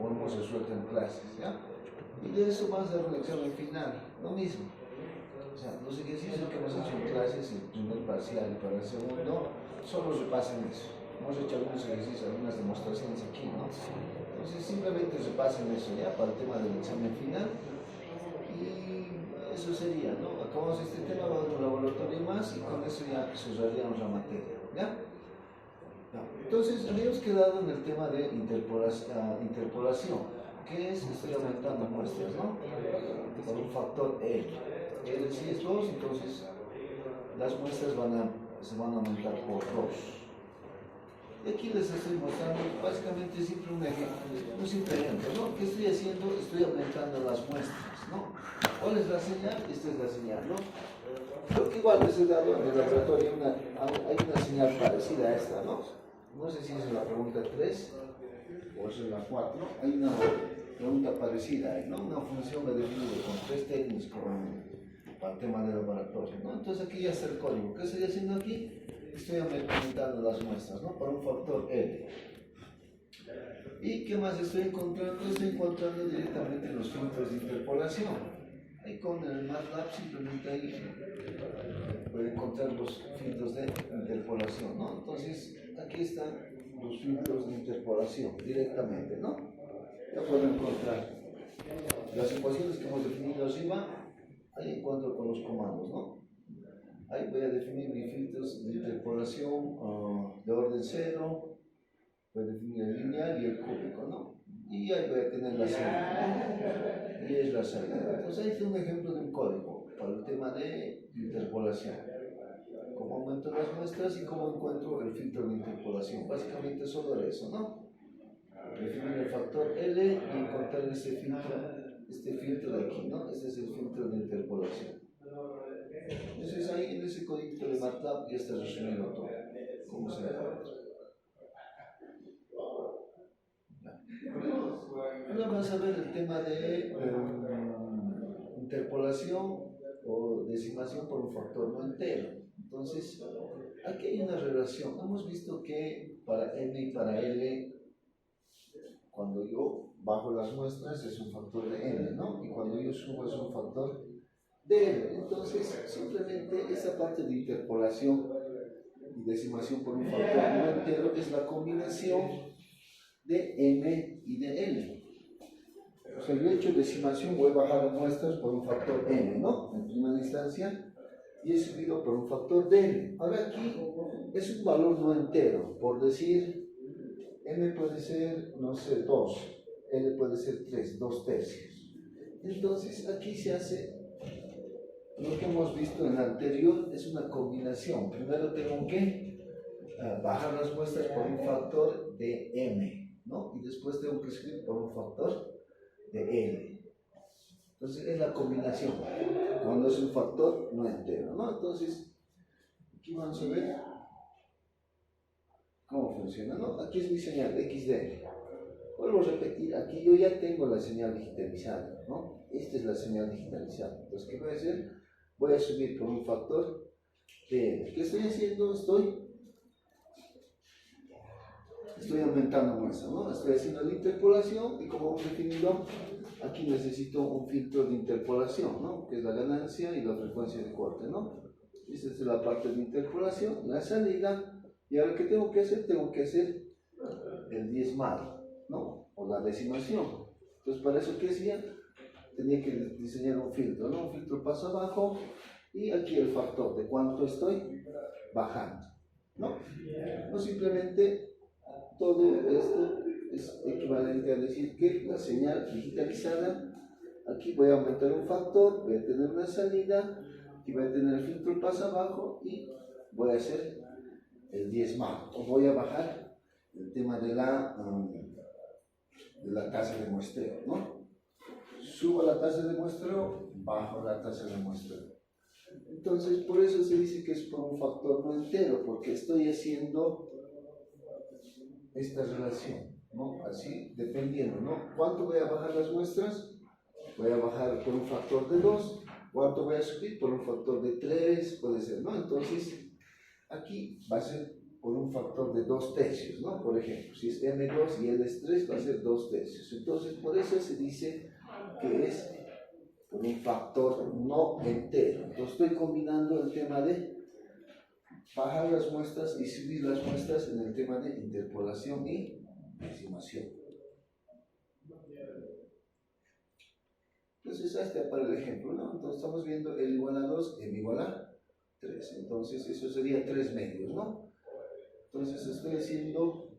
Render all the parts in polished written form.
como hemos resuelto en clases, ¿ya? Y de eso vas a hacer un examen final, lo mismo. O sea, los ejercicios que hemos hecho en clases, el primer parcial y para el segundo, solo repasen eso. Hemos hecho algunos ejercicios, algunas demostraciones aquí, ¿no? Entonces simplemente repasen eso ya para el tema del examen final. Y eso sería, ¿no? Acabamos este tema, vamos a un laboratorio más y con eso ya cerraríamos la materia, ¿ya? Entonces, habíamos quedado en el tema de interpolación, que es, estoy aumentando muestras, ¿no? Por un factor L. L si es 2, entonces las muestras se van a aumentar por 2. Y aquí les estoy mostrando básicamente siempre un ejemplo, un simple ejemplo, ¿no? ¿Qué estoy haciendo? Estoy aumentando las muestras, ¿no? ¿Cuál es la señal? Esta es la señal, ¿no? Creo que igual les he dado en el laboratorio hay una señal parecida a esta, ¿no? No sé si es la pregunta 3 o es la 4. Hay una pregunta parecida, ¿no? Una función de definido con 3 términos para el tema del laboratorio, ¿no? Entonces aquí ya está el código. ¿Qué estoy haciendo aquí? Estoy aumentando las muestras, ¿no? Por un factor L. ¿Y qué más estoy encontrando? Estoy encontrando directamente los filtros de interpolación. Ahí con el MATLAB simplemente ahí pueden encontrar los filtros de interpolación, ¿no? Entonces, aquí están los filtros de interpolación directamente, ¿no? Ya pueden encontrar las ecuaciones que hemos definido arriba, ahí encuentro con los comandos, ¿no? Ahí voy a definir mis filtros de interpolación de orden 0, voy a definir el lineal y el cúbico, ¿no? Y ahí voy a tener la salida, ¿no? Y es la salida. Entonces ahí es un ejemplo de un código para el tema de interpolación. Cómo aumento las muestras y cómo encuentro el filtro de interpolación. Básicamente solo eso, ¿no? Definir el factor L y encontrar este filtro de aquí, ¿no? Este es el filtro de interpolación. Entonces ahí en ese código de MATLAB ya está resumido todo. ¿Cómo se llama? Ahora vamos a ver el tema de interpolación o decimación por un factor no entero. Entonces, aquí hay una relación. Hemos visto que para n y para l, cuando yo bajo las muestras es un factor de n, ¿no? Y cuando yo subo es un factor de l. Entonces, simplemente esa parte de interpolación y decimación por un factor no entero es la combinación de n y de l. O sea, yo he hecho decimación, voy a bajar las muestras por un factor n, ¿no? En primera instancia, y he subido por un factor de n. Ahora aquí es un valor no entero, por decir, n puede ser, no sé, 2, l puede ser 3, 2 tercios. Entonces aquí se hace lo que hemos visto en el anterior, es una combinación. Primero tengo que bajar las muestras por un factor de m, ¿no? Y después tengo que subir por un factor de L. Entonces es la combinación, cuando es un factor no entero, ¿no? Entonces, aquí vamos a ver cómo funciona, ¿no? Aquí es mi señal XD. Vuelvo a repetir, aquí yo ya tengo la señal digitalizada, ¿no? Esta es la señal digitalizada. Entonces, ¿qué voy a hacer? Voy a subir por un factor de L. ¿Qué estoy haciendo? Estoy aumentando muestra, ¿no? Estoy haciendo la interpolación y como hemos definido, aquí necesito un filtro de interpolación, ¿no? Que es la ganancia y la frecuencia de corte, ¿no? Esta es la parte de interpolación, la salida, y ahora ¿qué tengo que hacer? Tengo que hacer el diezmado, ¿no? O la decimación. Entonces, para eso, ¿qué hacía? Tenía que diseñar un filtro, ¿no? Un filtro paso abajo, y aquí el factor de cuánto estoy bajando, ¿no? No simplemente todo esto es equivalente a decir que la señal digitalizada, aquí voy a aumentar un factor, voy a tener una salida, aquí voy a tener el filtro paso abajo y voy a hacer el diezmado, o voy a bajar el tema de la tasa de muestreo, ¿no? Subo la tasa de muestreo, bajo la tasa de muestreo. Entonces, por eso se dice que es por un factor no entero, porque estoy haciendo esta relación, ¿no? Así, dependiendo, ¿no? ¿Cuánto voy a bajar las muestras? Voy a bajar por un factor de 2. ¿Cuánto voy a subir? Por un factor de 3, puede ser, ¿no? Entonces, aquí va a ser por un factor de 2/3, ¿no? Por ejemplo, si es M2 y L es 3, va a ser 2/3. Entonces, por eso se dice que es por un factor no entero. Entonces, estoy combinando el tema de bajar las muestras y subir las muestras en el tema de interpolación y decimación. Entonces, hasta para el ejemplo, ¿no? Entonces, estamos viendo L igual a 2, M igual a 3. Entonces, eso sería 3 medios, ¿no? Entonces, estoy haciendo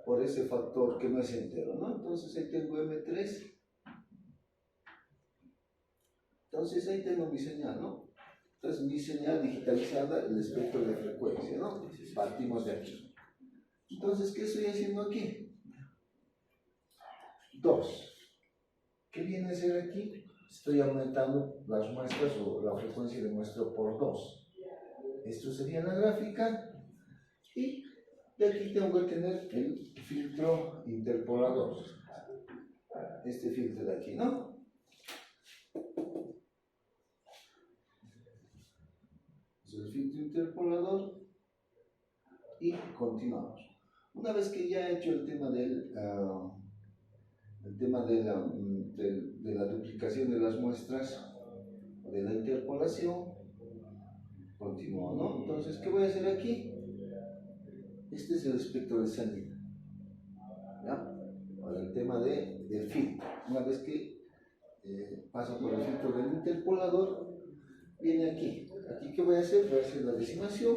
por ese factor que no es entero, ¿no? Entonces, ahí tengo M3. Entonces, ahí tengo mi señal, ¿no? Entonces, mi señal digitalizada, el espectro de frecuencia, ¿no? Partimos de aquí. Entonces, ¿qué estoy haciendo aquí? 2. ¿Qué viene a ser aquí? Estoy aumentando las muestras o la frecuencia de muestra por 2. Esto sería la gráfica. Y de aquí tengo que tener el filtro interpolador. Este filtro de aquí, ¿no? Es el filtro interpolador. Y continuamos. Una vez que ya he hecho el tema de la duplicación de las muestras, de la interpolación, continúo, ¿no? Entonces, ¿qué voy a hacer aquí? Este es el espectro de salida, ¿ya? Para el tema del filtro. Una vez que paso por el filtro del interpolador, viene aquí. Aquí, ¿qué voy a hacer? Voy a hacer la decimación,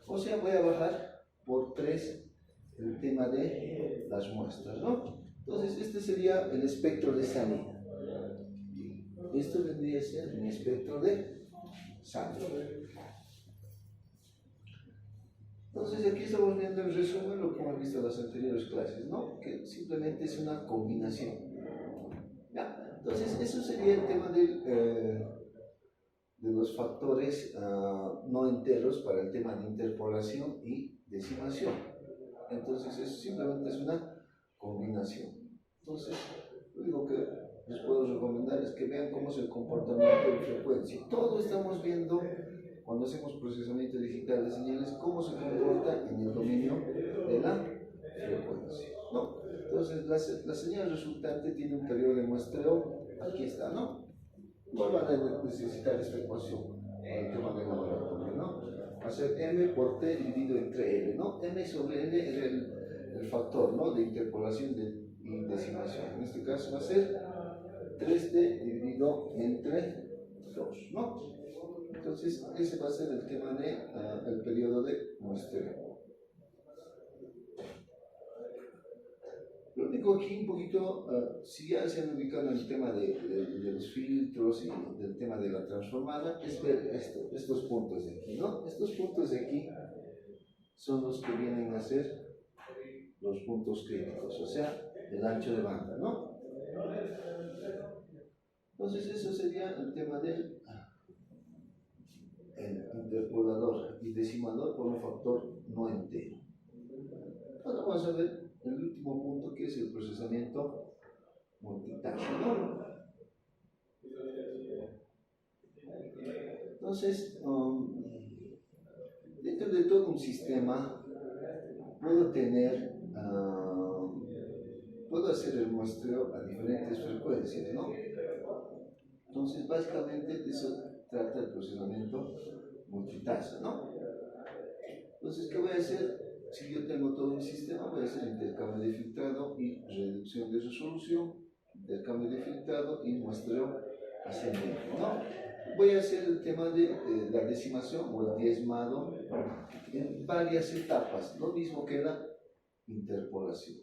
o sea, voy a bajar por 3 el tema de las muestras, ¿no? Entonces, este sería el espectro de salida. Esto vendría a ser mi espectro de salida. Entonces, aquí estamos viendo en resumen lo que hemos visto en las anteriores clases, ¿no? Que simplemente es una combinación. ¿Ya? Entonces, eso sería el tema de los factores no enteros para el tema de interpolación y decimación. Entonces, eso simplemente es una combinación. Entonces, lo único que les puedo recomendar es que vean cómo es el comportamiento de frecuencia. Todo estamos viendo cuando hacemos procesamiento digital de señales, cómo se comporta en el dominio de la frecuencia, ¿no? Entonces, la señal resultante tiene un periodo de muestreo, aquí está, ¿no? No van a necesitar esta ecuación para el tema del laboratorio, ¿no? Va a ser M por T dividido entre L, ¿no? M sobre L es el factor, ¿no? De interpolación y decimación. En este caso va a ser 3T dividido entre 2, ¿no? Entonces, ese va a ser el tema del periodo de muestreo. Lo único aquí un poquito, si ya se han ubicado en el tema de los filtros y del tema de la transformada, es ver estos puntos de aquí, ¿no? Estos puntos de aquí son los que vienen a ser los puntos críticos, o sea, el ancho de banda, ¿no? Entonces, eso sería el tema del interpolador y decimador por un factor no entero. Ahora vamos a ver el último punto, que es el procesamiento multitasa, ¿no? Entonces, dentro de todo un sistema puedo hacer el muestreo a diferentes frecuencias, ¿no? Entonces, básicamente de eso trata el procesamiento multitasa, ¿no? Entonces, ¿qué voy a hacer? Si yo tengo todo mi sistema, voy a hacer intercambio de filtrado y reducción de resolución, intercambio de filtrado y muestreo ascendente, ¿no? Voy a hacer el tema de la decimación o el diezmado en varias etapas, lo mismo que la interpolación,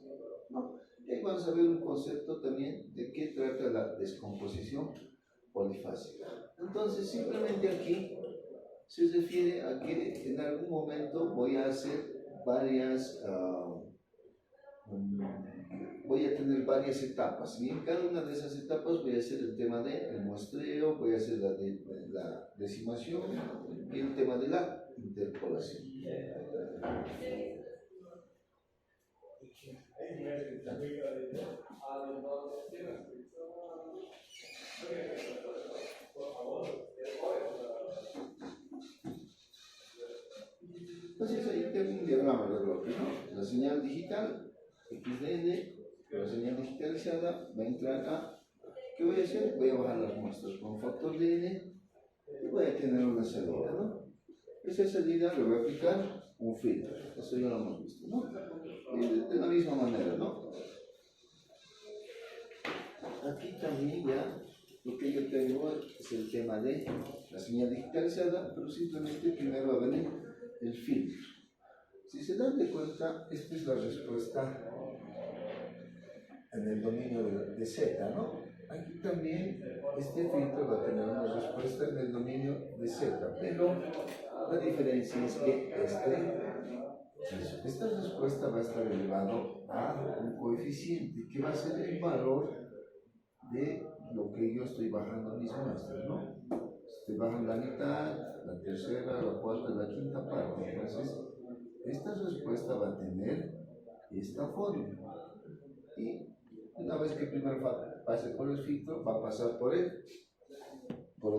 ¿no? Y ahí vamos a ver un concepto también de qué trata la descomposición polifásica. Entonces, simplemente aquí se refiere a que en algún momento voy a hacer voy a tener varias etapas, y en cada una de esas etapas voy a hacer el tema del muestreo, voy a hacer la decimación y el tema de la interpolación. diagrama de bloques, ¿no? La señal digital, x de n, la señal digitalizada va a entrar a, ¿qué voy a hacer? Voy a bajar las muestras con factor de n y voy a tener una salida, ¿no? Esa salida le voy a aplicar un filtro, eso ya lo hemos visto, ¿no? Y de la misma manera, ¿no? Aquí también ya lo que yo tengo es el tema de la señal digitalizada, pero simplemente primero va a venir el filtro. Si se dan de cuenta, esta es la respuesta en el dominio de Z, ¿no? Aquí también este filtro va a tener una respuesta en el dominio de Z, pero la diferencia es que esta respuesta va a estar elevado a un coeficiente que va a ser el valor de lo que yo estoy bajando mis muestras, ¿no? Estoy bajando la mitad, la tercera, la cuarta, la quinta parte. Entonces, esta respuesta va a tener esta forma. Y una vez que primero pase por el filtro, va a pasar por el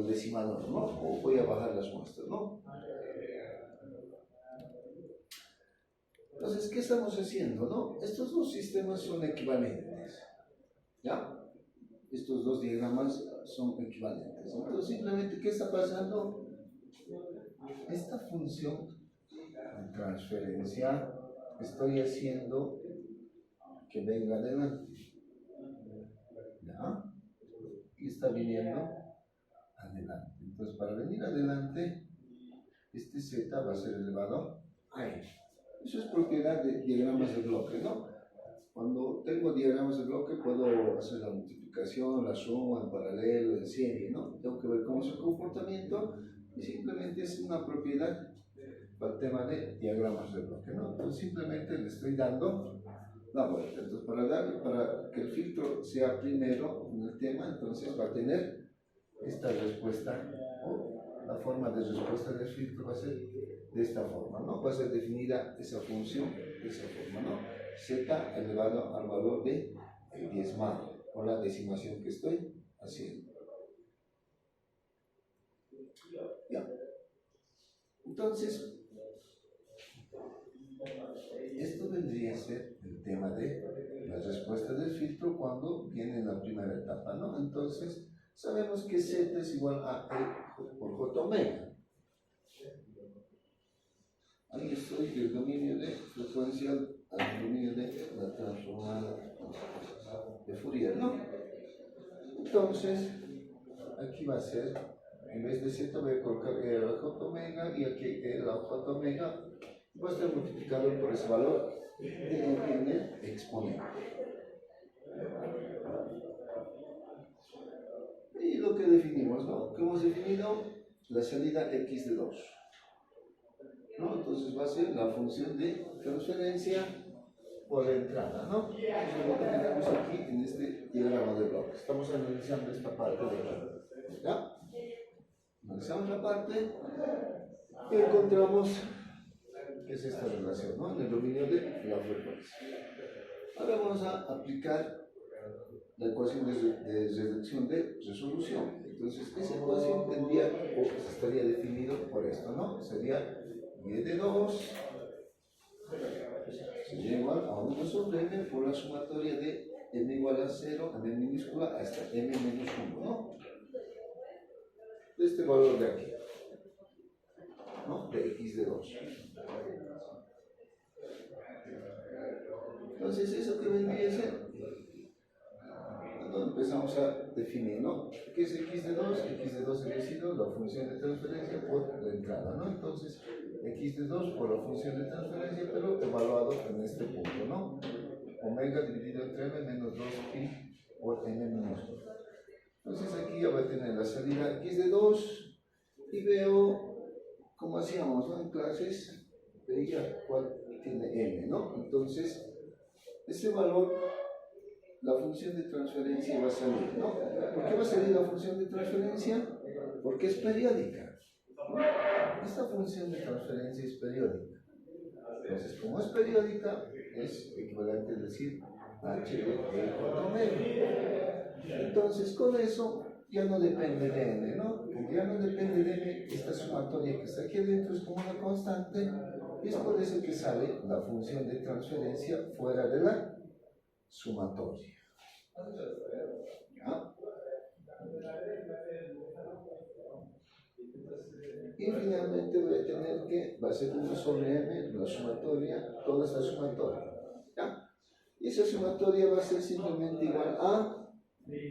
decimador, ¿no? O voy a bajar las muestras, ¿no? Entonces, ¿qué estamos haciendo, no? Estos dos sistemas son equivalentes, ¿ya? Estos dos diagramas son equivalentes. Entonces, simplemente, ¿qué está pasando? Esta función de transferencia estoy haciendo que venga adelante, ¿ya? Y está viniendo adelante. Entonces, para venir adelante, este z va a ser elevado a n. Eso es propiedad de diagramas de bloque, ¿no? Cuando tengo diagramas de bloque, puedo hacer la multiplicación, la suma, en paralelo, en serie, ¿no? Tengo que ver cómo es el comportamiento y simplemente es una propiedad para el tema de diagramas de bloque, ¿no? Entonces, simplemente le estoy dando la vuelta. Entonces, para que el filtro sea primero en el tema, entonces va a tener esta respuesta, o la forma de respuesta del filtro va a ser de esta forma, ¿no? Va a ser definida esa función de esa forma, ¿no? Z elevado al valor de el diezmado, o la decimación que estoy haciendo. Ya. Entonces, esto vendría a ser el tema de la respuesta del filtro cuando viene en la primera etapa, ¿no? Entonces, sabemos que Z es igual a E por J omega. Ahí estoy del dominio de frecuencial al dominio de la transformada de Fourier, ¿no? Entonces, aquí va a ser, en vez de Z voy a colocar E a la J omega, y aquí E a la J omega va a estar multiplicado por ese valor en el exponente. Y lo que definimos, ¿no? Que hemos definido la salida x de 2. ¿No? Entonces va a ser la función de transferencia por la entrada, ¿no? Eso es lo que tenemos aquí en este diagrama de bloques. Estamos analizando esta parte de aquí, ¿ya? Analizamos la parte y encontramos que es esta relación, ¿no? En el dominio de la frecuencia. Ahora vamos a aplicar la ecuación de reducción de resolución. Entonces, esa ecuación tendría, o estaría definido por esto, ¿no? Sería y de 2 sería igual a 1 sobre m por la sumatoria de m igual a 0, m minúscula, hasta m menos 1, ¿no? De este valor de aquí, ¿no? De x de 2. Entonces, ¿eso que vendría a ser? Cuando empezamos a definir, ¿no? ¿Qué es x de 2? X de 2 había sido la función de transferencia por la entrada, ¿no? Entonces, x de 2 por la función de transferencia, pero evaluado en este punto, ¿no? Omega dividido entre m menos 2pi por n minúscula. Entonces, aquí ya va a tener la salida x de 2 y veo cómo hacíamos, ¿no? En clases veía cuál tiene m, ¿no? Entonces, ese valor, la función de transferencia va a salir, ¿no? ¿Por qué va a salir la función de transferencia? Porque es periódica, ¿no? Esta función de transferencia es periódica. Entonces, como es periódica, es equivalente a decir h de J omega. Entonces, con eso ya no depende de n, ¿no? Como ya no depende de n, esta sumatoria que está aquí adentro es como una constante, Y es por eso que sale la función de transferencia fuera de la sumatoria. ¿Ya? Y finalmente voy a tener que, va a ser 1 sobre m, la sumatoria, toda esta sumatoria. ¿Ya? Y esa sumatoria va a ser simplemente igual a x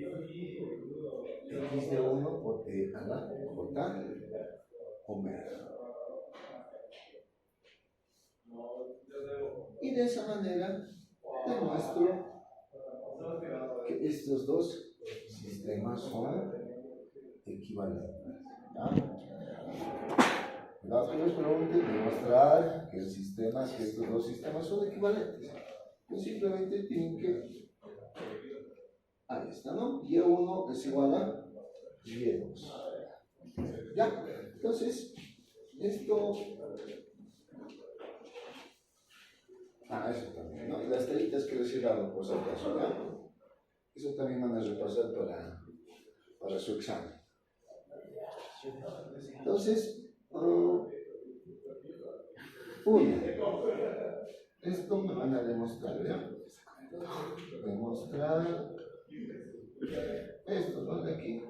de 1 por e a la j omega. Y de esa manera demuestro que estos dos sistemas son equivalentes. ¿Ya? La que les pregunte, demostrar que estos dos sistemas son equivalentes. Pues simplemente tienen que, ahí está, ¿no? Y1 es igual a Y2. ¿Ya? Entonces, esto, eso también, ¿no? Y las tablitas que les he dado, por si acaso, ¿ya? Eso también van a repasar para su examen. Entonces, esto me van a demostrar, ¿ya? Demostrar esto, ¿no? De aquí.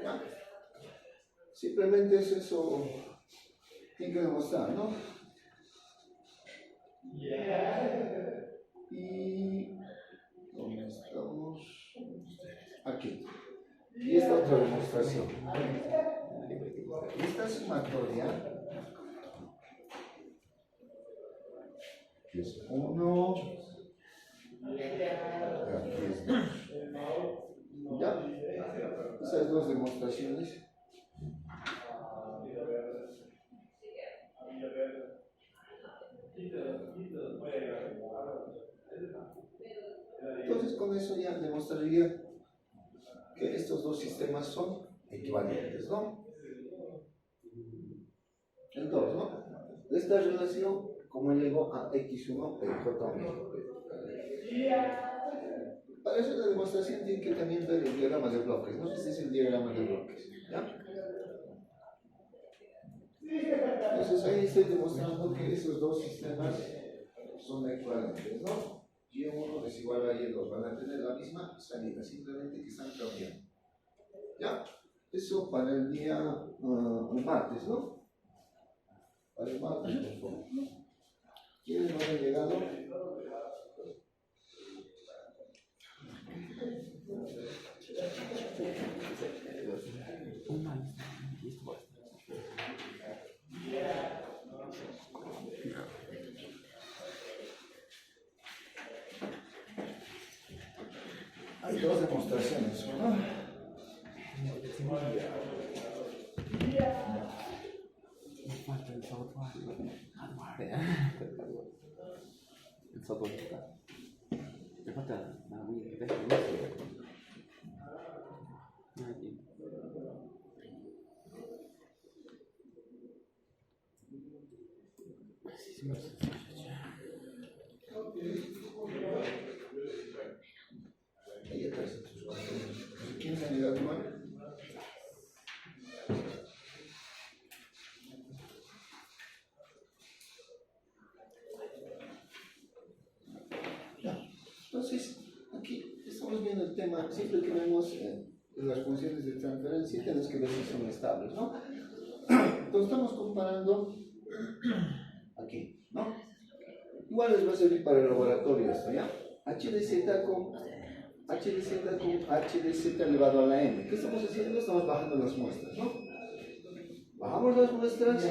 ¿Ya? Simplemente es eso, tiene que demostrar, ¿no? Y ¿dónde estamos? Aquí. Y esta otra demostración. Esta sumatoria es 1, aquí es 2. ¿Ya? Esas dos demostraciones. Entonces con eso ya demostraría que estos dos sistemas son equivalentes, ¿no? El 2, ¿no? De esta relación, como llego a x1 y j1. Para eso la demostración tiene que también ver el diagrama de bloques. No sé si es el diagrama de bloques, ¿ya? Entonces ahí estoy demostrando que esos dos sistemas son equivalentes, ¿no? Y1 es igual a Y2, van a tener la misma salida, simplemente que están cambiando. ¿Ya? Eso para el día martes, ¿no? Para el martes, por favor. ¿Quiénes no han llegado? Hay dos demostraciones, ¿no? Ahí atrás. ¿Quién ha llegado mal? Entonces, aquí estamos viendo el tema, siempre que vemos las funciones de transferencia, tenemos que ver si son estables, ¿no? Entonces estamos comparando aquí, ¿no? Igual les va a servir para el laboratorio esto, ¿ya? H de z con h de z elevado a la n. ¿Qué estamos haciendo? Estamos bajando las muestras, ¿no? Bajamos las muestras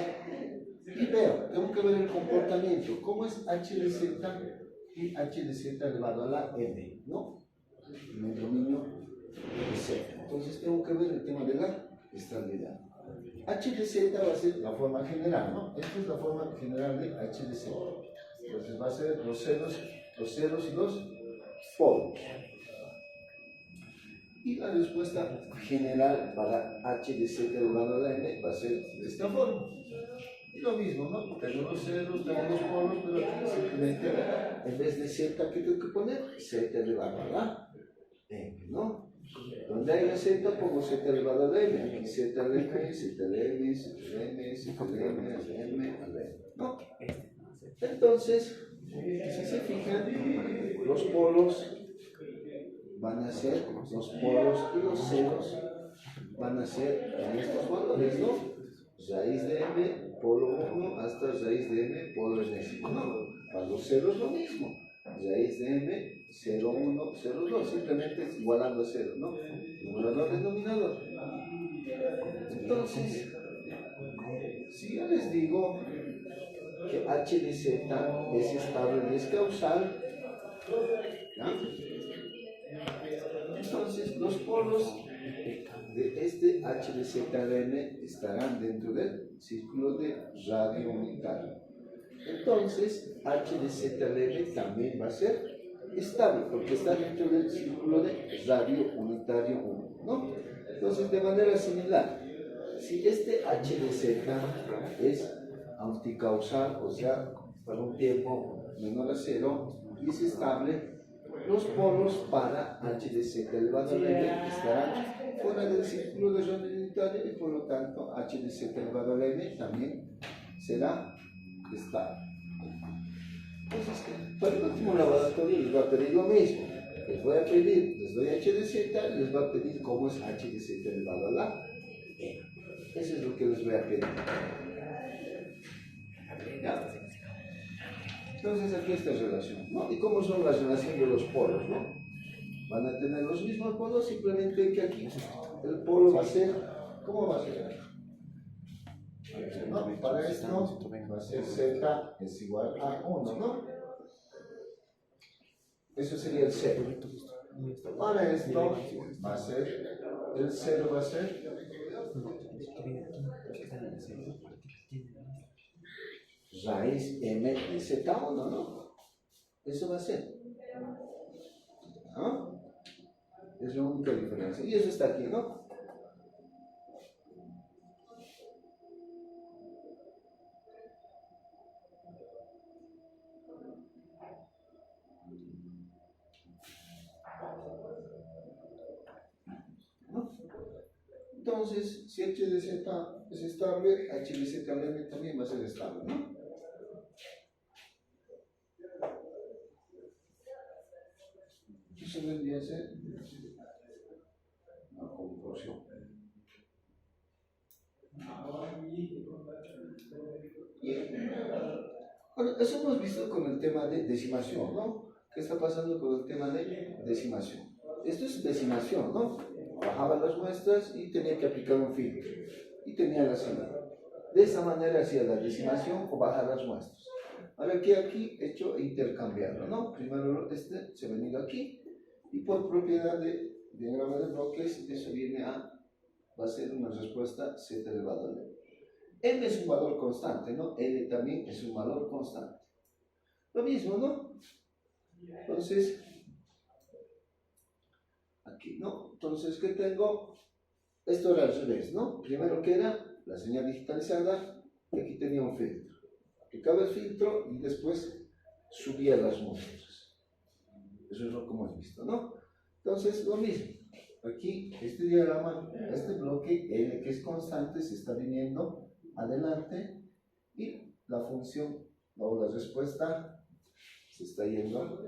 y veo, tengo que ver el comportamiento. ¿Cómo es h de z y h de z elevado a la n, ¿no? En el dominio de z. Entonces tengo que ver el tema de la estabilidad. H de z va a ser la forma general, ¿no? Esta es la forma general de h de z. Entonces va a ser los ceros y los polos. Y la respuesta general para h de z elevado a la n va a ser de esta forma. Y lo mismo, ¿no? Tengo los ceros, tengo los polos, pero aquí simplemente en vez de z, ¿qué tengo que poner? Z elevado a la n, ¿no? Donde hay la z, pongo z elevado a la m. Aquí z a la m, z a la m, z a la m, z a la m, a la m, a la m. ¿No? Entonces, si se fijan, los polos van a ser, los polos y los ceros van a ser estos valores, ¿no? Raíz de m, polo 1 hasta raíz de m, polo enésimo, ¿no? Para los ceros lo mismo. Raíz de m, 0, 1, 0, 2, simplemente es igualando a 0, ¿no? Numerador, denominador. Entonces, si yo les digo que h de z es estable y es causal, ¿ya? Entonces los polos de este h de z a la m estarán dentro del círculo de radio unitario. Entonces h de z a la m también va a ser estable porque está dentro del círculo de radio unitario 1, ¿no? Entonces, de manera similar, si este h de z es anticausal, o sea, para un tiempo menor a 0, y es estable, los polos para h de z elevado a la m estarán fuera del círculo de radio unitario y por lo tanto h de z elevado a la m también será estable. Entonces, para el último laboratorio les va a pedir lo mismo. Les voy a pedir, les doy h de z, les va a pedir cómo es h de z elevado a la m. Eso es lo que les voy a pedir. ¿Ya? Entonces aquí está la relación, ¿no? ¿Y cómo son las relaciones de los polos, no? Van a tener los mismos polos, simplemente que aquí el polo va a ser, ¿cómo va a ser? ¿No? Para esto va a ser z es igual a 1, ¿no? Eso sería el 0. Para esto va a ser, el 0 va a ser raíz m de z1, ¿no? Eso va a ser. ¿No? Es la única diferencia. Y eso está aquí, ¿no? Entonces, si h de z es estable, h de z también va a ser estable, ¿no? Eso vendría a ser una conclusión. Bien. Bueno, eso hemos visto con el tema de decimación, ¿no? ¿Qué está pasando con el tema de decimación? Esto es decimación, ¿no? Bajaba las muestras y tenía que aplicar un filtro. Y tenía la salida. De esa manera hacía la decimación o bajar las muestras. Ahora que aquí he hecho intercambiarlo, ¿no? Primero este se ha venido aquí y por propiedad de diagrama de bloques eso viene a, va a ser una respuesta z elevado a n. N es un valor constante, ¿no? N también es un valor constante. Lo mismo, ¿no? Entonces, aquí, ¿no? Entonces, ¿qué tengo? Esto era al revés, ¿no? Primero que era la señal digitalizada y aquí tenía un filtro. Aplicaba el filtro y después subía las muestras. Eso es lo que hemos visto, ¿no? Entonces, lo mismo. Aquí, este diagrama, este bloque N que es constante se está viniendo adelante y la función o la respuesta se está yendo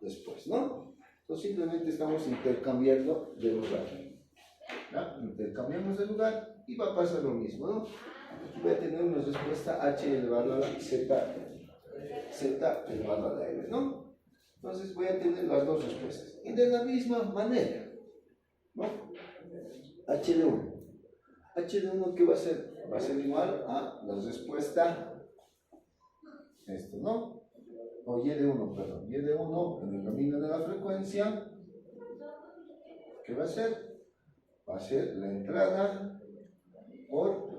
después, ¿no? Entonces simplemente estamos intercambiando de lugar. ¿Ya? Intercambiamos de lugar y va a pasar lo mismo, ¿no? Aquí voy a tener una respuesta h elevado a la z elevado a la m, ¿no? Entonces voy a tener las dos respuestas. Y de la misma manera, ¿no? h de 1. H de 1, ¿qué va a ser? Va a ser igual a la respuesta, esto, ¿no? O y de 1, perdón. Y de 1 en el dominio de la frecuencia, ¿qué va a ser? Va a ser la entrada por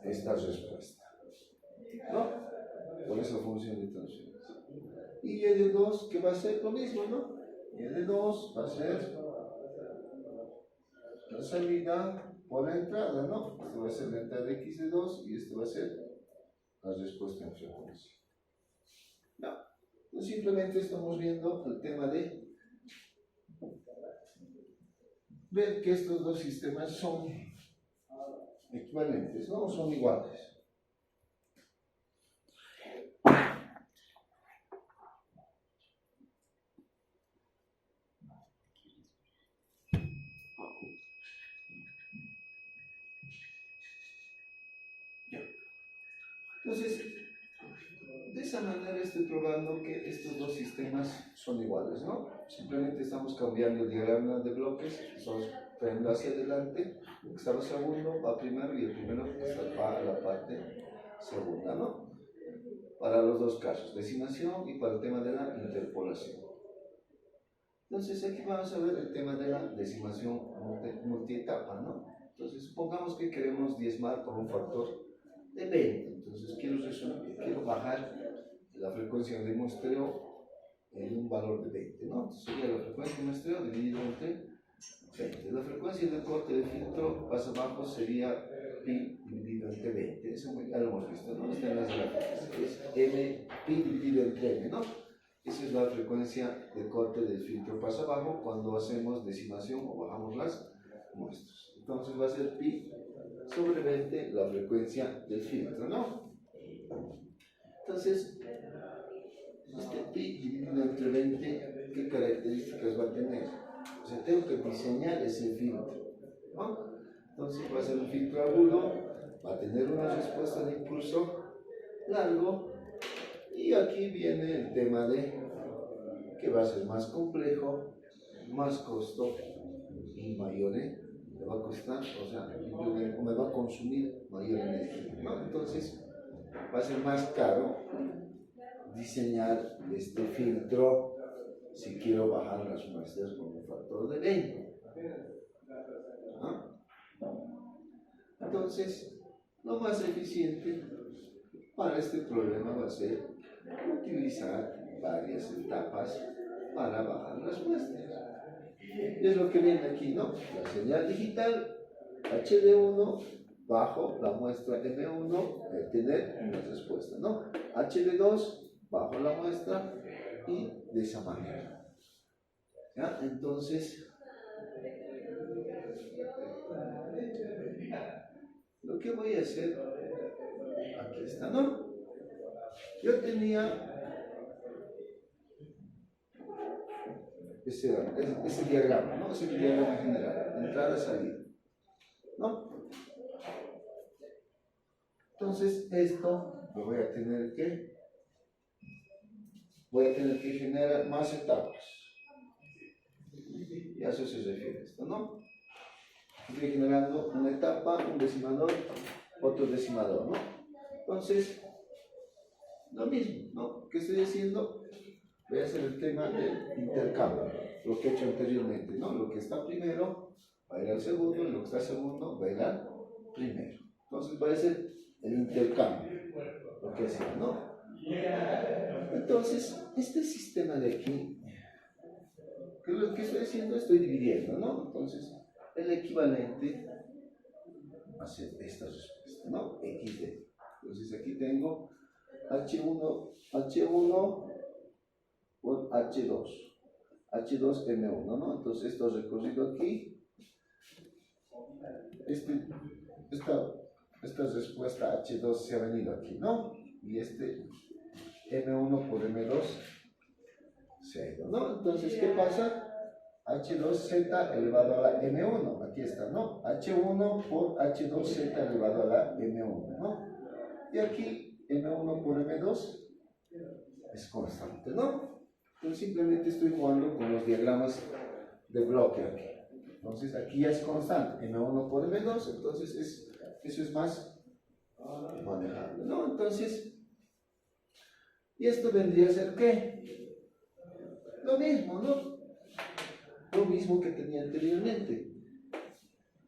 esta respuesta, ¿no? Por esa función de transferencia. Y y de 2, ¿qué va a ser? Lo mismo, ¿no? Y de 2 va a ser la salida por la entrada, ¿no? Esto va a ser la entrada de x de 2 y esto va a ser la respuesta en frecuencia. No. Entonces simplemente estamos viendo el tema de ver que estos dos sistemas son equivalentes, ¿no? Son iguales. Entonces, de esa manera estoy probando que estos dos sistemas son iguales, ¿no? Simplemente estamos cambiando el diagrama de bloques, estamos trayendo hacia adelante, lo que está lo segundo va primero y el primero va a la parte segunda, ¿no? Para los dos casos, decimación y para el tema de la interpolación. Entonces aquí vamos a ver el tema de la decimación multietapa, ¿no? Entonces supongamos que queremos diezmar por un factor de 20, entonces quiero bajar la frecuencia de muestreo en un valor de 20, ¿no? Entonces sería la frecuencia de muestreo dividido entre 20. La frecuencia del corte de filtro paso abajo sería pi dividido entre 20, eso ya lo hemos visto, ¿no? Está en las gráficas, es m pi dividido entre m, ¿no? Esa es la frecuencia de corte del filtro paso abajo cuando hacemos decimación o bajamos las muestras. Entonces va a ser pi sobre 20 la frecuencia del filtro, ¿no? Entonces, este pi dividido entre 20, ¿qué características va a tener? O sea, tengo que diseñar ese filtro, ¿no? Entonces va a ser un filtro agudo, va a tener una respuesta de impulso largo, y aquí viene el tema de que va a ser más complejo, más costo y mayor, me va a costar, o sea, me va a consumir mayor energía, ¿no? Entonces va a ser más caro diseñar este filtro si quiero bajar las muestras con un factor de 20. ¿No? Entonces, lo más eficiente para este problema va a ser utilizar varias etapas para bajar las muestras. Es lo que viene aquí, ¿no? La señal digital HD1 bajo la muestra M1, tener una respuesta, ¿no? HD2 bajo la muestra y de esa manera. ¿Ya? Entonces, lo que voy a hacer, aquí está, ¿no? Yo tenía ese diagrama, ¿no? Ese diagrama general, entrada, salida, ¿no? Entonces, esto lo voy a tener que generar más etapas. Y a eso se refiere esto, ¿no? Estoy generando una etapa, un decimador, otro decimador, ¿no? Entonces, lo mismo, ¿no? ¿Qué estoy haciendo? Voy a hacer el tema del intercambio, lo que he hecho anteriormente, ¿no? Lo que está primero va a ir al segundo, y lo que está segundo va a ir al primero. Entonces, voy a hacer el intercambio, lo que hacía, ¿no? Entonces, este sistema de aquí, ¿qué es lo que estoy haciendo? Estoy dividiendo, ¿no? Entonces, el equivalente va a ser esta respuesta, ¿no? XD. Entonces, aquí tengo H1 por H2, H2M1, ¿no? Entonces, esto recorrido aquí, esta respuesta H2 se ha venido aquí, ¿no? Y este M1 por M2 se ha ido, ¿no? Entonces, ¿qué pasa? H2Z elevado a la M1, aquí está, ¿no? H1 por H2Z elevado a la M1, ¿no? Y aquí M1 por M2 es constante, ¿no? Entonces simplemente estoy jugando con los diagramas de bloque aquí. Entonces aquí ya es constante, M1 por M2, entonces eso es más manejable, ¿no? Entonces, ¿y esto vendría a ser qué? Lo mismo, ¿no? Lo mismo que tenía anteriormente.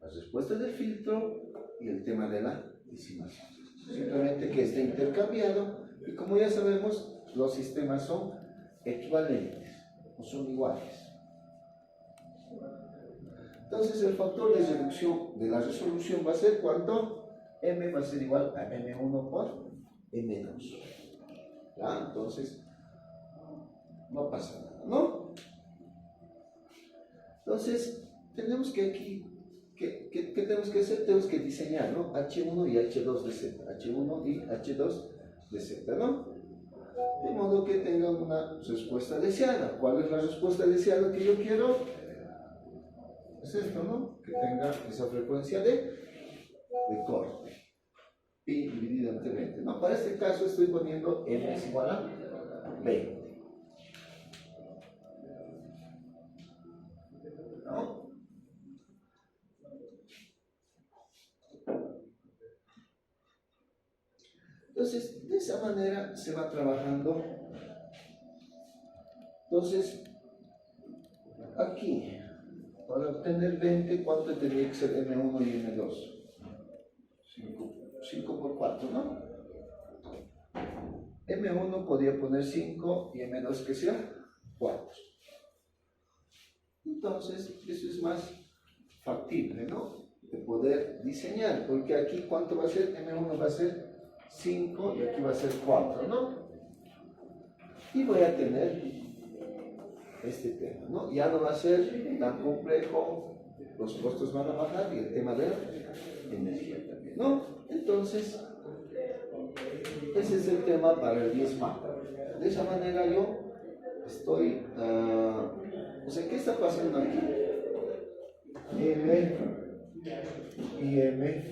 Las respuestas del filtro y el tema de la decimación. Simplemente que esté intercambiado y como ya sabemos, los sistemas son equivalentes o son iguales. Entonces el factor de reducción de la resolución va a ser ¿cuánto? M va a ser igual a M1 por M2. ¿Ya? Entonces no pasa nada, ¿no? Entonces tenemos que aquí, ¿qué tenemos que hacer? Tenemos que diseñar, ¿no? H1 y H2 de Z, H1 y H2 de Z, ¿no? De modo que tengan una respuesta deseada. ¿Cuál es la respuesta deseada que yo quiero? Es esto, ¿no? Que tenga esa frecuencia de corte. Pi dividido entre 20. No, para este caso estoy poniendo M es igual a 20. ¿No? Entonces, de esa manera se va trabajando. Entonces, aquí, para obtener 20, ¿cuánto tendría que ser M1 y M2? 5 por 4, ¿no? M1 podría poner 5 y M2 que sea 4. Entonces, eso es más factible, ¿no? De poder diseñar, porque aquí, ¿cuánto va a ser? M1 va a ser 5 y aquí va a ser 4, ¿no? Y voy a tener este tema, ¿no? Ya no va a ser tan complejo, los costos van a bajar y el tema de la energía también, ¿no? Entonces, ese es el tema para el 10 mapa. De esa manera yo estoy, o sea, ¿qué está pasando aquí? M y M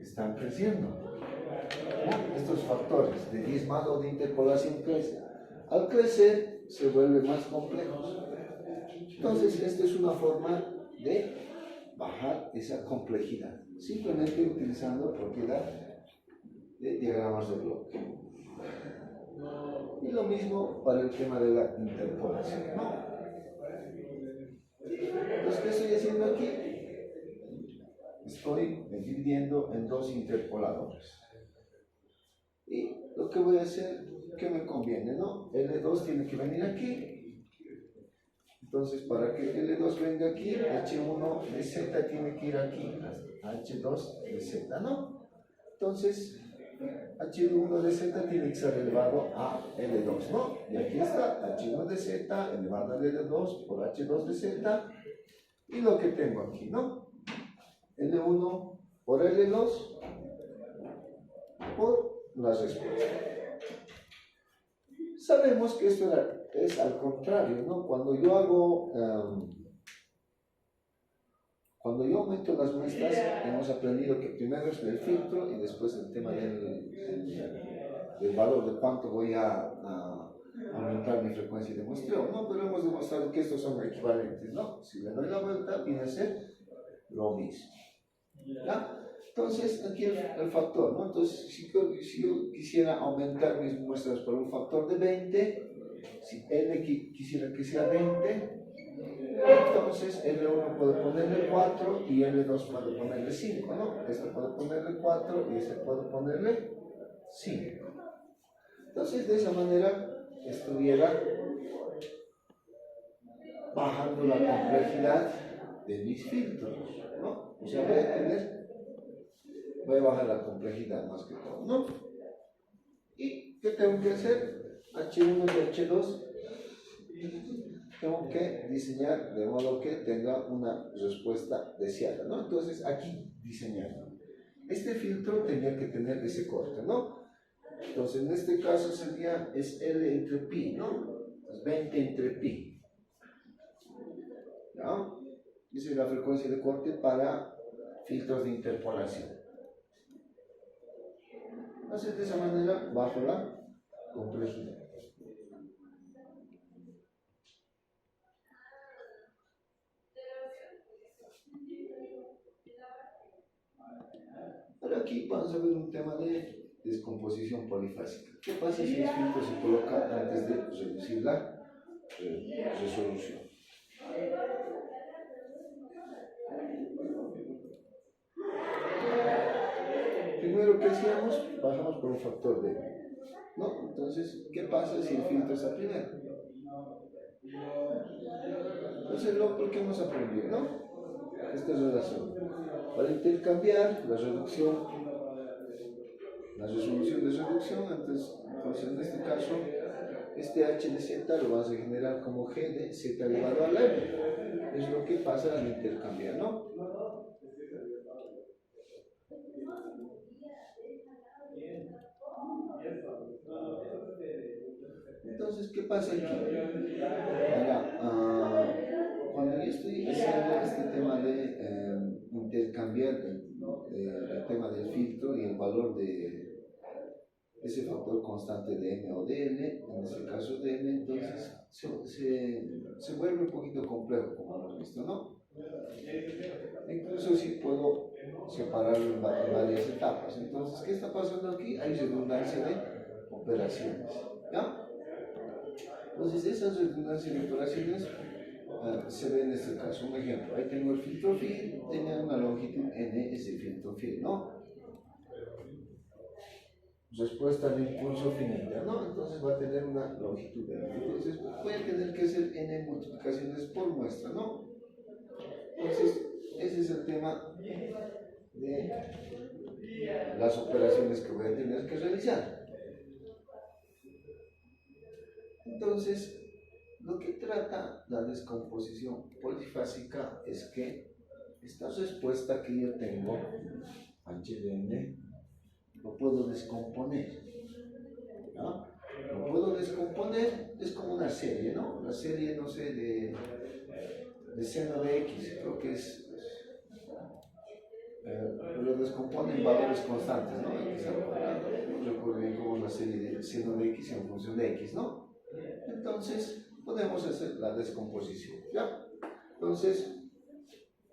están creciendo, ¿no? Estos factores de diezmado o de interpolación crecen. Al crecer se vuelven más complejos. Entonces, esta es una forma de bajar esa complejidad, simplemente utilizando propiedad de diagramas de bloque. Y lo mismo para el tema de la interpolación, ¿no? Entonces, ¿qué estoy haciendo aquí? Estoy dividiendo en dos interpoladores. Y lo que voy a hacer, ¿qué me conviene, no? L2 tiene que venir aquí. Entonces, para que L2 venga aquí, H1 de Z tiene que ir aquí, H2 de Z, ¿no? Entonces, H1 de Z tiene que ser elevado a L2, ¿no? Y aquí está, H1 de Z elevado a L2 por H2 de Z. Y lo que tengo aquí, ¿no? L1 por L2 por la respuesta. Sabemos que esto es al contrario, ¿no? Cuando yo hago, cuando yo aumento las muestras, hemos aprendido que primero es el filtro y después el tema del valor de cuánto voy a aumentar mi frecuencia de muestreo, ¿no? Pero hemos demostrado que estos son equivalentes, ¿no? Si le doy la vuelta, viene a ser lo mismo, ¿ya? Entonces, aquí el factor, ¿no? Entonces, si yo quisiera aumentar mis muestras por un factor de 20, si N quisiera que sea 20, entonces L1 puede ponerle 4 y L2 puede ponerle 5, ¿no? Este puede ponerle 4 y este puede ponerle 5. Entonces, de esa manera, estuviera bajando la complejidad de mis filtros, ¿no? O sea, voy a bajar la complejidad más que todo, ¿no? ¿Y qué tengo que hacer? H1 y H2 tengo que diseñar de modo que tenga una respuesta deseada, ¿no? Entonces, aquí diseñando. Este filtro tendría que tener ese corte, ¿no? Entonces, en este caso sería, es L entre pi, ¿no? Es 20 entre pi. ¿Ya? Esa es la frecuencia de corte para filtros de interpolación. Entonces, de esa manera bajo la complejidad. Ahora aquí vamos a ver un tema de descomposición polifásica. ¿Qué pasa si el filtro se coloca antes de reducir la resolución? Primero, ¿qué hacíamos? Bajamos por un factor de, ¿no? Entonces, ¿qué pasa si el filtro está primero? Entonces, lo que hemos aprendido, ¿no? Esta relación. Para intercambiar la reducción, la resolución de reducción, entonces en este caso este h de z lo vas a generar como g de z elevado a la m. Es lo que pasa al intercambiar, ¿no? Entonces, ¿qué pasa aquí? Ahora, cuando yo estoy haciendo este tema de intercambiar el tema del filtro y el valor de ese factor constante de m o de n, en este caso de m, entonces se vuelve un poquito complejo, como hemos visto, ¿no? Incluso si puedo separarlo en varias etapas. Entonces, ¿qué está pasando aquí? Hay redundancia de operaciones, ¿ya? Entonces, esas redundancias de operaciones se ve en este caso. Un ejemplo, ahí tengo el filtro field, tenía una longitud n, ese filtro field, ¿no? Respuesta de impulso finita, ¿no? Entonces va a tener una longitud n. Entonces voy a tener que hacer n multiplicaciones por muestra, ¿no? Entonces, ese es el tema de las operaciones que voy a tener que realizar. Entonces, lo que trata la descomposición polifásica es que esta respuesta que yo tengo, h de n, lo puedo descomponer, ¿no? Lo puedo descomponer, es como una serie, ¿no? La serie, no sé, de seno de x, creo que es, lo descompone en valores constantes, ¿no? X al cuadrado, no recuerdo bien cómo es la serie de seno de x en función de x, ¿no? Entonces, podemos hacer la descomposición, ¿ya? Entonces,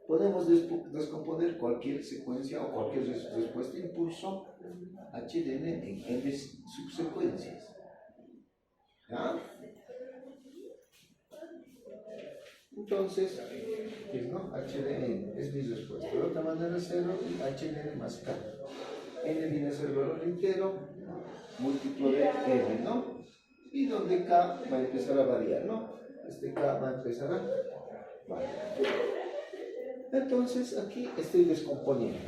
podemos descomponer cualquier secuencia o cualquier respuesta de impulso h de n en n subsecuencias, ¿ya? Entonces, ¿no? h de n es mi respuesta. De otra manera, 0 y h de n más k. N viene a ser el valor entero, múltiplo de n, ¿no? Y donde k va a empezar a variar, ¿no? Este k va a empezar a variar. Entonces, aquí estoy descomponiendo.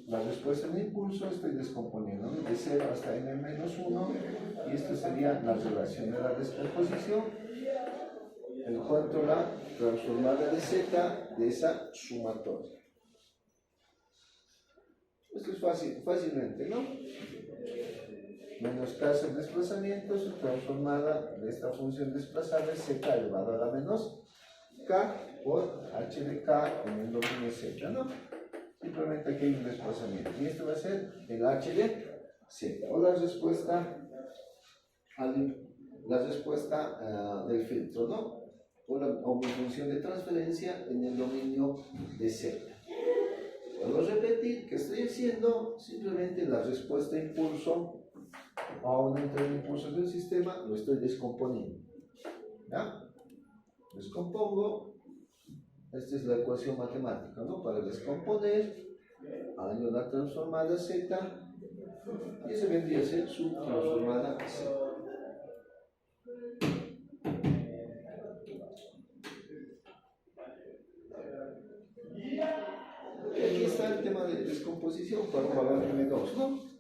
La respuesta de impulso estoy descomponiendo, ¿no? De 0 hasta n menos 1, y esto sería la relación de la descomposición en cuanto a la transformada de z de esa sumatoria. Esto es fácil, fácilmente, ¿no? Menos k es el desplazamiento, su transformada de esta función desplazada es z elevado a la menos k por h de k en el dominio z, ¿no? Simplemente aquí hay un desplazamiento. Y esto va a ser el h de z, o la respuesta del filtro, ¿no? O mi función de transferencia en el dominio de z. Puedo repetir que estoy haciendo simplemente la respuesta de impulso a una entrega de impulsos del sistema, lo estoy descomponiendo, ¿ya? Descompongo, esta es la ecuación matemática, ¿no? Para descomponer, hago la transformada z, y esa vendría a ser su transformada z. Y aquí está el tema de descomposición para un valor M2, ¿no?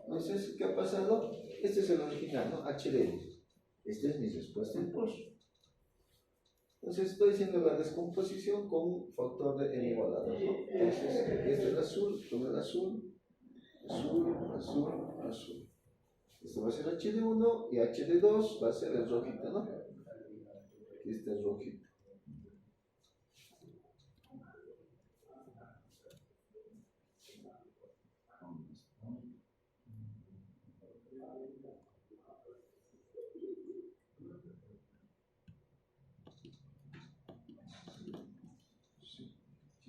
Entonces, ¿qué ha pasado? Este es el original, ¿no? h de n. Esta es mi respuesta de impulso. Entonces, estoy haciendo la descomposición con un factor de n igual a 2, ¿no? Entonces, este es el azul, todo el azul, azul, azul, azul. Esto va a ser h de 1 y h de 2 va a ser el rojito, ¿no? Aquí está el rojito.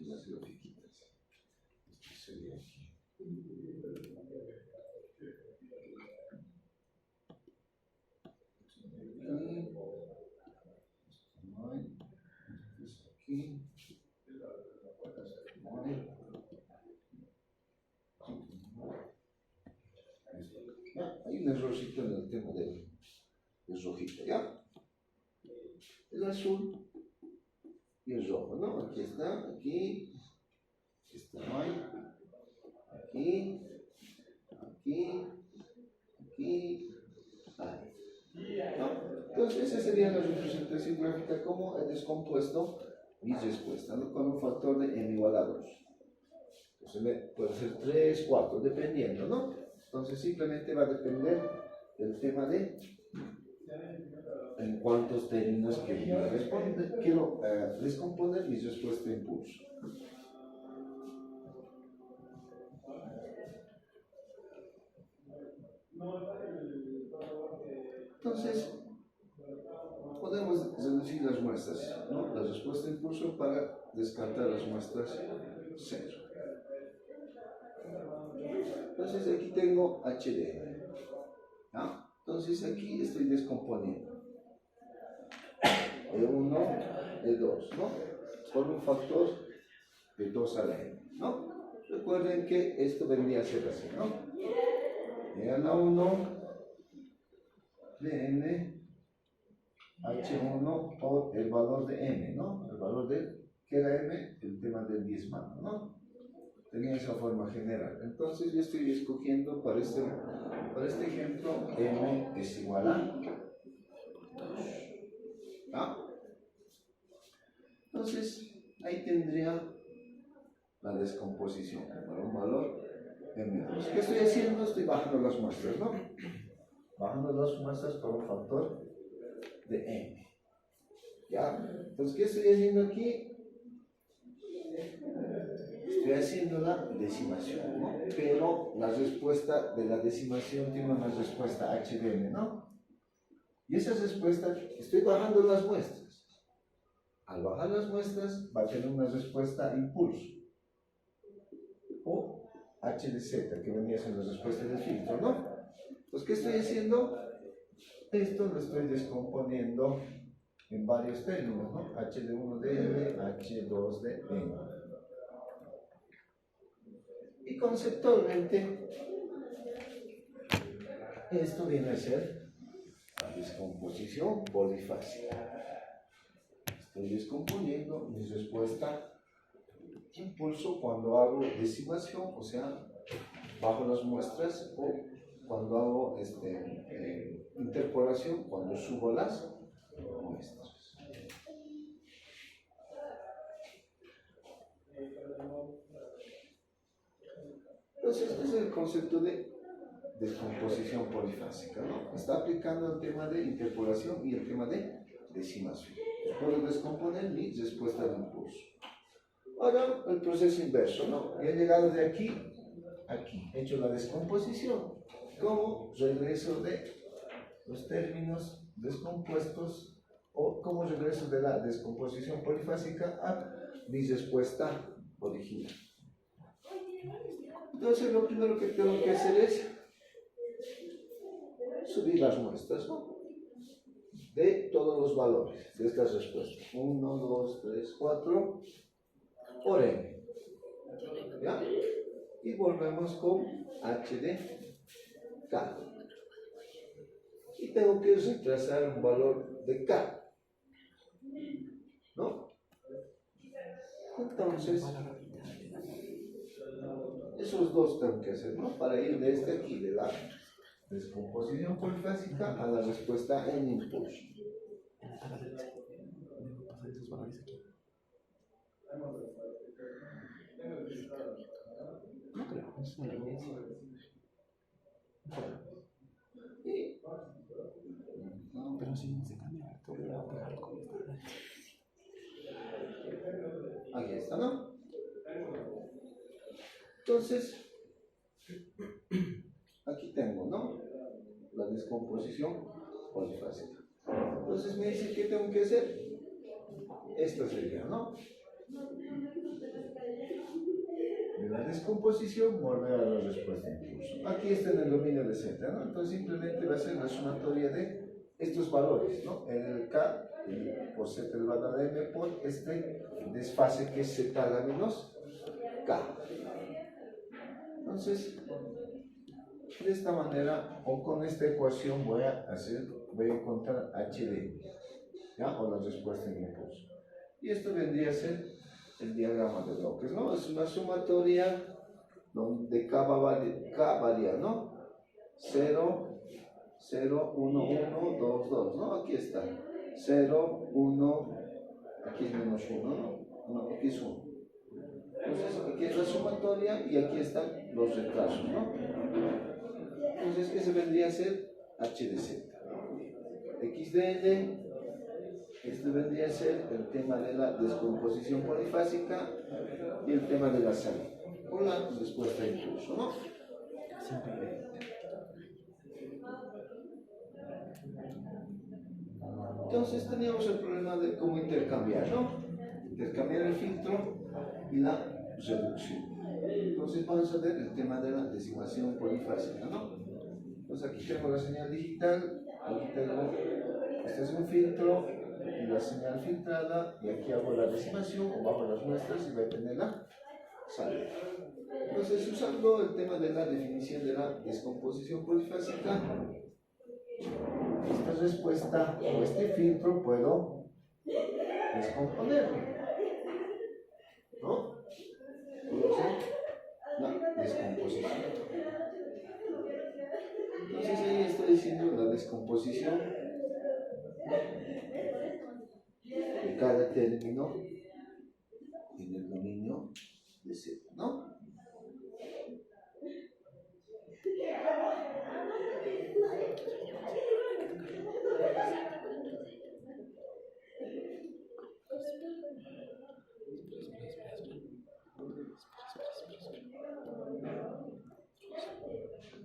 Las grafiquitas. Esto sería aquí. Aquí. Hay un errorcito en el tema del rojito, ¿ya? El azul y el rojo, ¿no? Aquí está, aquí está, aquí, aquí, aquí, ahí. ¿No? Entonces, esa sería la representación gráfica como he descompuesto mis respuestas, ¿no? Con un factor de n igual a 2. Entonces, puede ser 3, 4, dependiendo, ¿no? Entonces, simplemente va a depender del tema de en cuántos términos quiero descomponer mi respuesta de impulso. Entonces, podemos reducir las muestras, ¿no? La respuesta de impulso para descartar las muestras 0. Entonces, aquí tengo HD, ¿no? Entonces, aquí estoy descomponiendo E1, E2, ¿no? Por un factor de 2 a la n, ¿no? Recuerden que esto vendría a ser así, ¿no? E a la 1 de n H1 por el valor de m, ¿no? El valor de, ¿qué era m? El tema del diezmado, ¿no? Tenía esa forma general. Entonces yo estoy escogiendo para este ejemplo m es igual a 2. ¿Ah? Entonces ahí tendría la descomposición para un valor m2. ¿Qué estoy haciendo? Estoy bajando las muestras, ¿no? Bajando las muestras por un factor de m. ¿Ya? Entonces, ¿qué estoy haciendo aquí? Estoy haciendo la decimación, ¿no? Pero la respuesta de la decimación tiene una respuesta h de m, ¿no? Y esa respuesta, estoy bajando las muestras. Al bajar las muestras, va a tener una respuesta impulso. O h de z, que venía siendo la respuesta del filtro, ¿no? Pues, ¿qué estoy haciendo? Esto lo estoy descomponiendo en varios términos, ¿no? h de 1 de m, h2 de m. Y conceptualmente, esto viene a ser la descomposición polifásica. Estoy descomponiendo mi respuesta impulso cuando hago decimación, o sea, bajo las muestras, o cuando hago interpolación, cuando subo las muestras. Entonces, ese es el concepto de descomposición polifásica, ¿no? Está aplicando el tema de interpolación y el tema de decimación. Puedo descomponer mi respuesta de impulso. Ahora, el proceso inverso, ¿no? He llegado de aquí a aquí. He hecho la descomposición. Como regreso de los términos descompuestos o como regreso de la descomposición polifásica a mi respuesta original. Entonces, lo primero que tengo que hacer es subir las muestras, ¿no? De todos los valores de estas respuestas. 1, 2, 3, 4 por n. ¿Ya? Y volvemos con h de k. Y tengo que reemplazar un valor de k. ¿No? Entonces, esos dos tengo que hacer, ¿no? Para ir desde aquí, de la descomposición polifásica a la respuesta en impulso. No creo, es una iglesia. Pero si se cambia, te voy a dejar como está. Aquí está, ¿no? Entonces, aquí tengo, ¿no? La descomposición polifásica. Entonces me dice, ¿qué tengo que hacer? Esto sería, ¿no? De la descomposición, volver a la respuesta de impulso. Aquí está en el dominio de Z, ¿no? Entonces simplemente va a ser la sumatoria de estos valores, ¿no? El K por Z elevado a M por este desfase que es Z a la menos K. Entonces, de esta manera, o con esta ecuación voy a encontrar HD, ¿ya? O la respuesta en impulso. Y esto vendría a ser el diagrama de bloques, ¿no? Es una sumatoria donde K varía, ¿no? 0, 0, 1, 1, 2, 2, ¿no? Aquí está. 0, 1, aquí es menos 1, ¿no? No, aquí es 1. Entonces, aquí es la sumatoria y aquí están los retrasos, ¿no? Entonces, ese vendría a ser h de z. X de n, este vendría a ser el tema de la descomposición polifásica y el tema de la salida. O la respuesta incluso, ¿no? Entonces teníamos el problema de cómo intercambiar, ¿no? Intercambiar el filtro y la reducción. Entonces vamos a ver el tema de la decimación polifásica, ¿no? Entonces aquí tengo la señal digital, aquí tengo, este es un filtro y la señal filtrada, y aquí hago la decimación o bajo las muestras y voy a tener la salida. Entonces, usando el tema de la definición de la descomposición polifásica, esta respuesta o este filtro puedo descomponerlo, ¿no? Puedo hacer la descomposición. Entonces ahí estoy diciendo la descomposición de cada término en el dominio de Z, ¿no?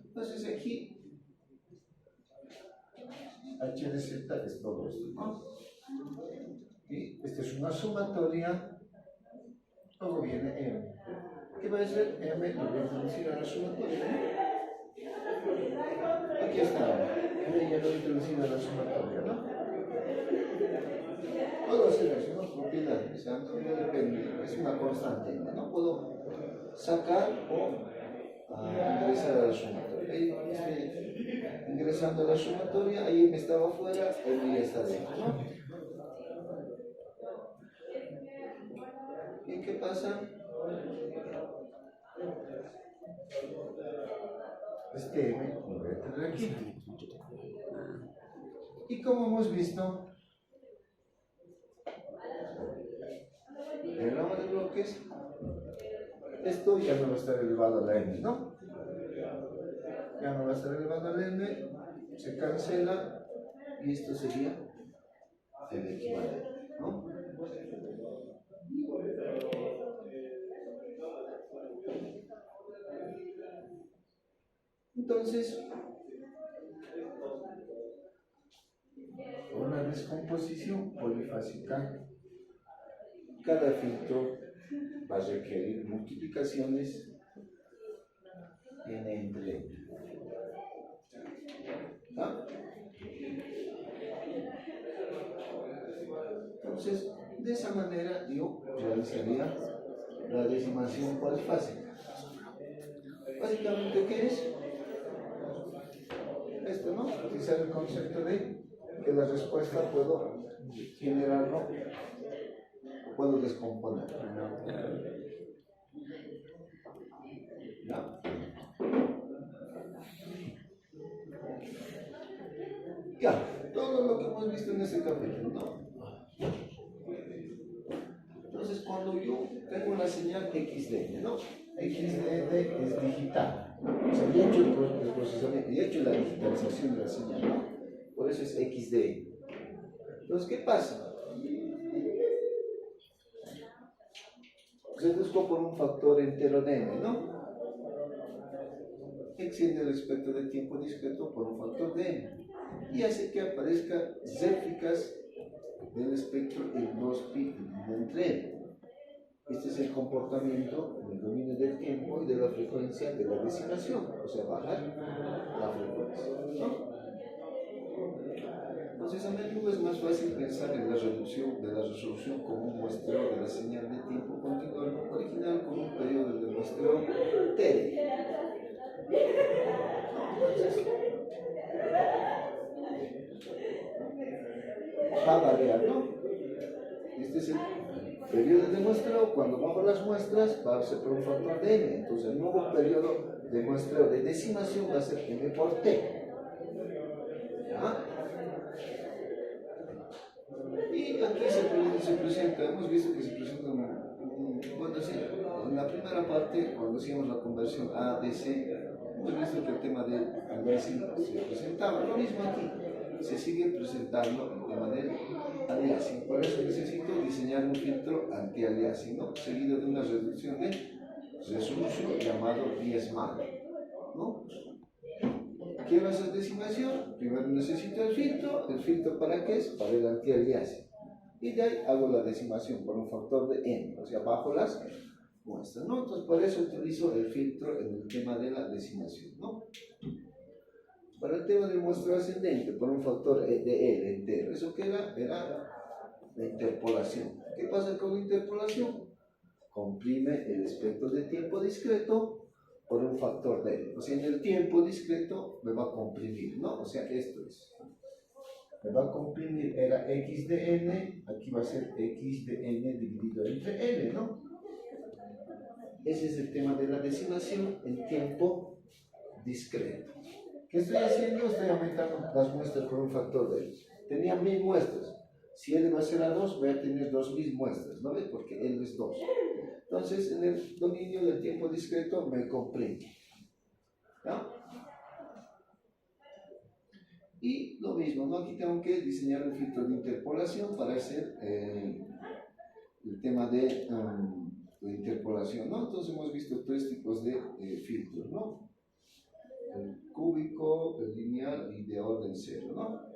Entonces aquí h de z es todo esto, ¿no? Y esta es una sumatoria, luego viene m. ¿Qué va a ser m? Lo voy a introducir a la sumatoria, ¿no? Aquí está m, ya lo he introducido a la sumatoria, ¿no? Puedo hacer eso, ¿no? Propiedades, o sea, no depende, es una constante, no puedo sacar o ingresar a la sumatoria. Ahí estoy ingresando a la sumatoria, ahí me estaba afuera, ahí ya está dentro, ¿no? ¿Y qué pasa? Este m lo voy a tener aquí. Y como hemos visto, el ramo de bloques, esto ya no va a estar elevado a la m, ¿no? Ya no va a estar elevado a la m, se cancela y esto sería el equivalente, ¿no? Entonces, una descomposición polifásica, cada filtro va a requerir multiplicaciones n entre n. ¿Ah? Entonces, de esa manera yo realizaría la decimación polifásica. Básicamente, ¿qué es? Esto, ¿no? Utilizar el concepto de que la respuesta puedo generarlo, puedo descomponerlo. ¿Ya? Ya, todo lo que hemos visto en este capítulo, ¿no? Entonces, cuando yo tengo la señal XD, ¿no? XD es digital. O sea, ya he hecho el procesamiento, ya he hecho la digitalización de la señal, ¿no? Por eso es XD. Entonces, ¿qué pasa? Reduzco por un factor entero de n, ¿no? Extiende el espectro de tiempo discreto por un factor de n. Y hace que aparezca réplicas del espectro en 2pi dividido entre n. Este es el comportamiento del dominio del tiempo y de la frecuencia de la decimación, o sea, bajar la frecuencia, ¿no? Entonces, a menudo es más fácil pensar en la reducción de la resolución como un muestreo de la señal de tiempo continuo original con un periodo de muestreo T. Entonces, va a variar, ¿no? Este es el periodo de muestreo. Cuando bajo las muestras va a ser por un factor de n. Entonces el nuevo periodo de muestreo de decimación va a ser m por t. ¿Ah? Y aquí se presenta, hemos visto que se presenta bueno, sí, en la primera parte, cuando hacíamos la conversión a DC, hemos visto que el tema del aliasing se presentaba. Lo mismo aquí, se sigue presentando el tema del aliasing. Por eso necesito diseñar un filtro anti-aliasing, ¿no? Seguido de una reducción de resolución llamado diezmado, ¿no? Quiero hacer decimación, primero necesito el filtro ¿para qué es? Para el anti-aliasing. Y de ahí hago la decimación por un factor de n, o sea, bajo las muestras, ¿no? Entonces, por eso utilizo el filtro en el tema de la decimación, ¿no? Para el tema del muestreo ascendente, por un factor de L entero, ¿eso qué era? Era la interpolación. ¿Qué pasa con la interpolación? Comprime el espectro de tiempo discreto por un factor de L. O sea, en el tiempo discreto me va a comprimir, ¿no? O sea, esto es. Me va a comprimir, era x de n, aquí va a ser x de n dividido entre l, ¿no? Ese es el tema de la decimación en tiempo discreto. ¿Qué estoy haciendo? Estoy aumentando las muestras por un factor de L. Tenía 1000 muestras. Si L va a ser a 2, voy a tener 2000 muestras, ¿no ves? Porque L es 2. Entonces, en el dominio del tiempo discreto me comprime, ¿no? Y lo mismo, ¿no? Aquí tengo que diseñar un filtro de interpolación para hacer el tema de interpolación, ¿no? Entonces hemos visto 3 tipos de filtros, ¿no? El cúbico, el lineal y de orden 0, ¿no?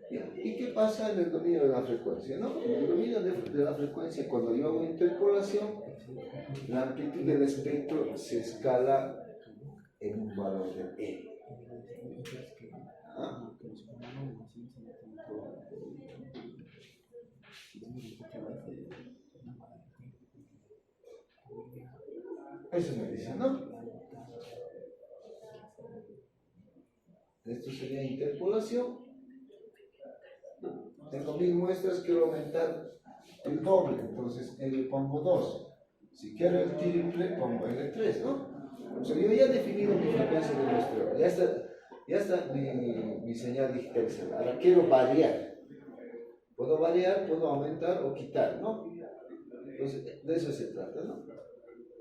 Bien. ¿Y qué pasa en el dominio de la frecuencia, no? En el dominio de la frecuencia, cuando yo hago interpolación, la amplitud del espectro se escala en un valor de L. ¿Ah? Eso me dice, ¿no? Esto sería interpolación. Tengo 1000 muestras, quiero aumentar el doble, entonces le pongo 2. Si quiero el triple, pongo L3, ¿no? O sea, yo ya he definido mi frecuencia de muestreo, ya está mi señal digitalizada. Ahora quiero variar. Puedo variar, puedo aumentar o quitar, ¿no? Entonces, de eso se trata, ¿no?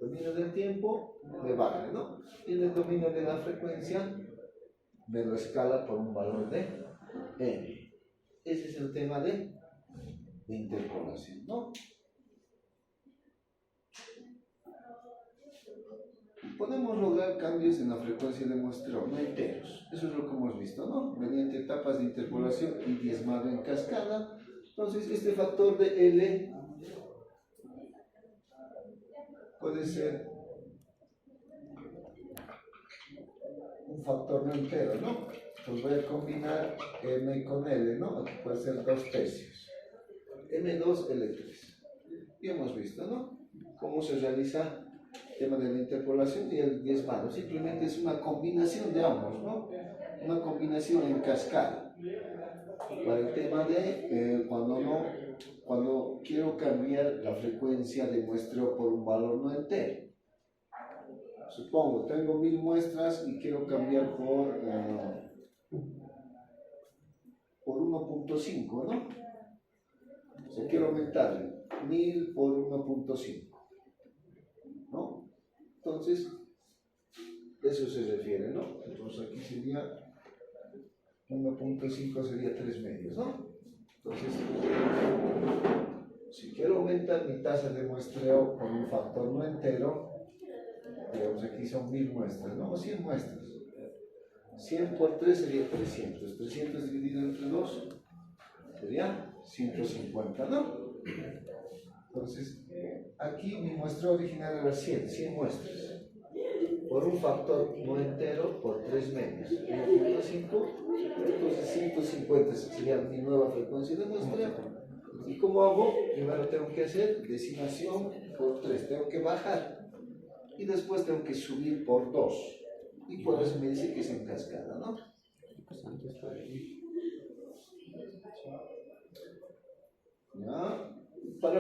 Dominio del tiempo me baja, ¿no? Y en el dominio de la frecuencia me lo escala por un valor de n. Ese es el tema de interpolación, ¿no? Podemos lograr cambios en la frecuencia de muestreo, no enteros. Eso es lo que hemos visto, ¿no? Mediante etapas de interpolación y diezmado en cascada. Entonces, este factor de L puede ser un factor no entero, ¿no? Entonces voy a combinar M con L, ¿no? Aquí puede ser 2 tercios. M2, L3. Y hemos visto, ¿no? Cómo se realiza el tema de la interpolación y el diezmado. Simplemente es una combinación de ambos, ¿no? Una combinación en cascada. Para el tema de cuando quiero cambiar la frecuencia de muestreo por un valor no entero. Supongo, tengo 1000 muestras y quiero cambiar por 1.5, ¿no? O sea, quiero aumentarle 1000 por 1.5, ¿no? Entonces, eso se refiere, ¿no? Entonces aquí sería 1.5 sería 3 medios, ¿no? Entonces, si quiero aumentar mi tasa de muestreo por un factor no entero, digamos aquí son 1000 muestras, ¿no? O 100 muestras. 100 por 3 sería 300. 300 dividido entre 2 sería 150, ¿no? Entonces, aquí mi muestreo original era 100 muestras. Por un factor no entero por 3 medios. 1.5, entonces 150 sería mi nueva frecuencia de muestreo. ¿Y cómo hago? Primero tengo que hacer decimación por 3, tengo que bajar. Y después tengo que subir por 2. Y por eso me dice que es en cascada, ¿no? ¿Ya? para